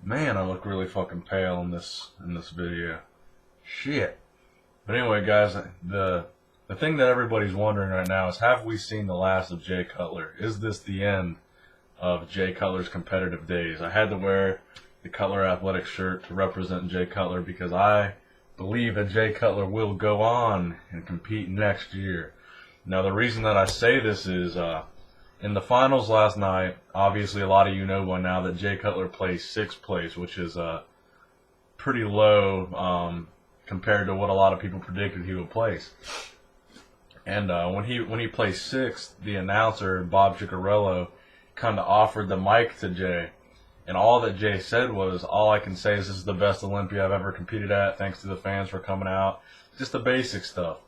Man, I look really fucking pale in this video. Shit. But anyway, guys, the thing that everybody's wondering right now is, have we seen the last of Jay Cutler? Is this the end of Jay Cutler's competitive days? I had to wear the Cutler athletic shirt to represent Jay Cutler because I believe that Jay Cutler will go on and compete next year. Now, the reason that I say this is, in the finals last night, obviously a lot of you know by now that Jay Cutler placed sixth place, which is pretty low compared to what a lot of people predicted he would place. And when he placed sixth, the announcer, Bob Ciccarello, kind of offered the mic to Jay. And all that Jay said was, all I can say is this is the best Olympia I've ever competed at. Thanks to the fans for coming out. Just the basic stuff.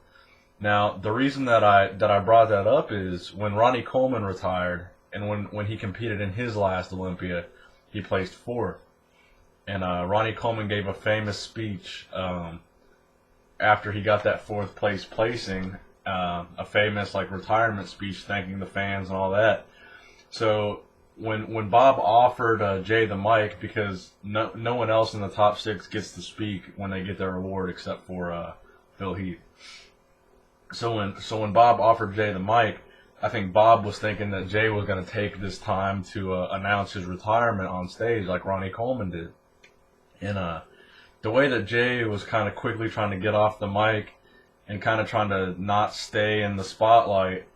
Now, the reason that I brought that up is when Ronnie Coleman retired and when he competed in his last Olympia, he placed fourth. And Ronnie Coleman gave a famous speech after he got that fourth place placing, a famous retirement speech thanking the fans and all that. So when Bob offered Jay the mic, because no one else in the top six gets to speak when they get their award except for Phil Heath. So when Bob offered Jay the mic, I think Bob was thinking that Jay was going to take this time to announce his retirement on stage like Ronnie Coleman did. And the way that Jay was kind of quickly trying to get off the mic and kind of trying to not stay in the spotlight,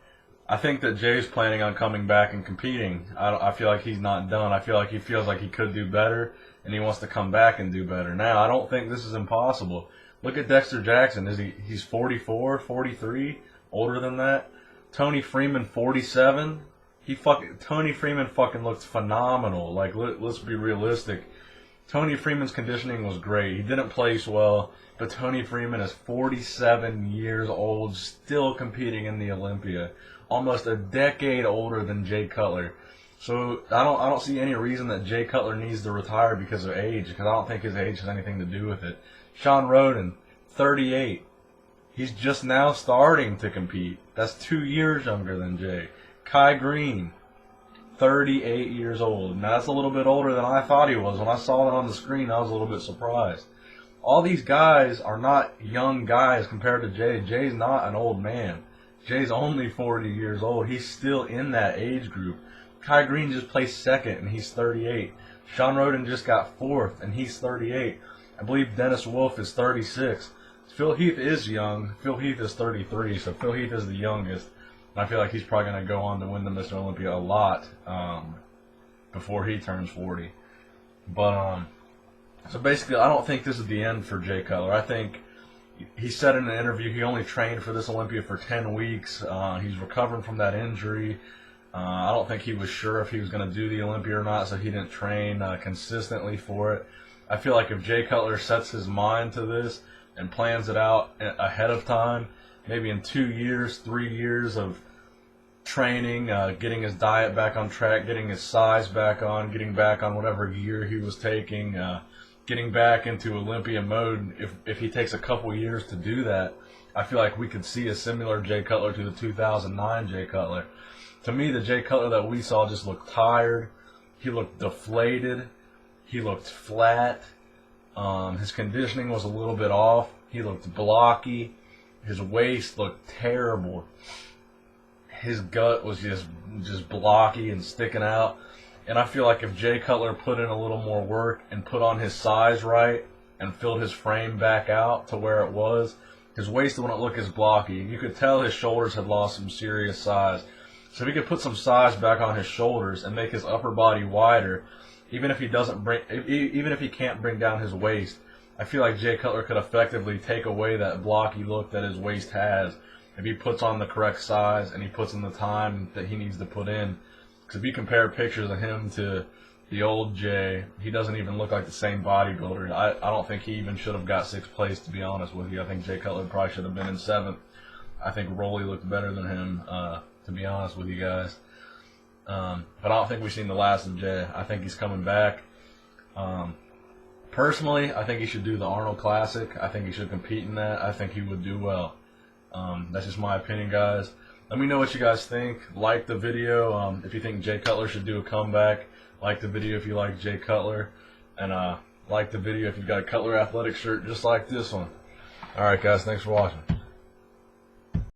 I think that Jay's planning on coming back and competing. I feel like he's not done. I feel like he feels like he could do better, and he wants to come back and do better. Now, I don't think this is impossible. Look at Dexter Jackson. He's 44, 43, older than that. Tony Freeman, 47. Tony Freeman fucking looks phenomenal. Let's be realistic. Tony Freeman's conditioning was great. He didn't place well, but Tony Freeman is 47 years old, still competing in the Olympia, almost a decade older than Jay Cutler. So I don't see any reason that Jay Cutler needs to retire because of age, because I don't think his age has anything to do with it. Sean Roden, 38. He's just now starting to compete. That's 2 years younger than Jay. Kai Green, 38 years old. Now, that's a little bit older than I thought he was. When I saw it on the screen, I was a little bit surprised. All these guys are not young guys compared to Jay. Jay's not an old man. Jay's only 40 years old. He's still in that age group. Kai Green just placed second, and he's 38. Sean Roden just got fourth, and he's 38. I believe Dennis Wolf is 36. Phil Heath is young. Phil Heath is 33, so Phil Heath is the youngest. And I feel like he's probably going to go on to win the Mr. Olympia a lot before he turns 40. But, so basically, I don't think this is the end for Jay Cutler. I think he said in an interview he only trained for this Olympia for 10 weeks. He's recovering from that injury. I don't think he was sure if he was going to do the Olympia or not, so he didn't train consistently for it. I feel like if Jay Cutler sets his mind to this and plans it out ahead of time, maybe in 2 years, 3 years of training, getting his diet back on track, getting his size back on, getting back on whatever gear he was taking, getting back into Olympia mode, if he takes a couple years to do that, I feel like we could see a similar Jay Cutler to the 2009 Jay Cutler. To me, the Jay Cutler that we saw just looked tired. He looked deflated. He looked flat. His conditioning was a little bit off. He looked blocky. His waist looked terrible. His gut was just blocky and sticking out. And I feel like if Jay Cutler put in a little more work and put on his size right and filled his frame back out to where it was, his waist wouldn't look as blocky. You could tell his shoulders had lost some serious size. So if he could put some size back on his shoulders and make his upper body wider, even if he can't bring down his waist, I feel like Jay Cutler could effectively take away that blocky look that his waist has if he puts on the correct size and he puts in the time that he needs to put in. Because if you compare pictures of him to the old Jay, he doesn't even look like the same bodybuilder. I don't think he even should have got sixth place, to be honest with you. I think Jay Cutler probably should have been in seventh. I think Rolly looked better than him, to be honest with you guys. But I don't think we've seen the last of Jay. I think he's coming back. Personally, I think he should do the Arnold Classic. I think he should compete in that. I think he would do well. That's just my opinion, guys. Let me know what you guys think. Like the video if you think Jay Cutler should do a comeback. Like the video if you like Jay Cutler. and like the video if you've got a Cutler Athletic shirt just like this one. All right, guys, thanks for watching.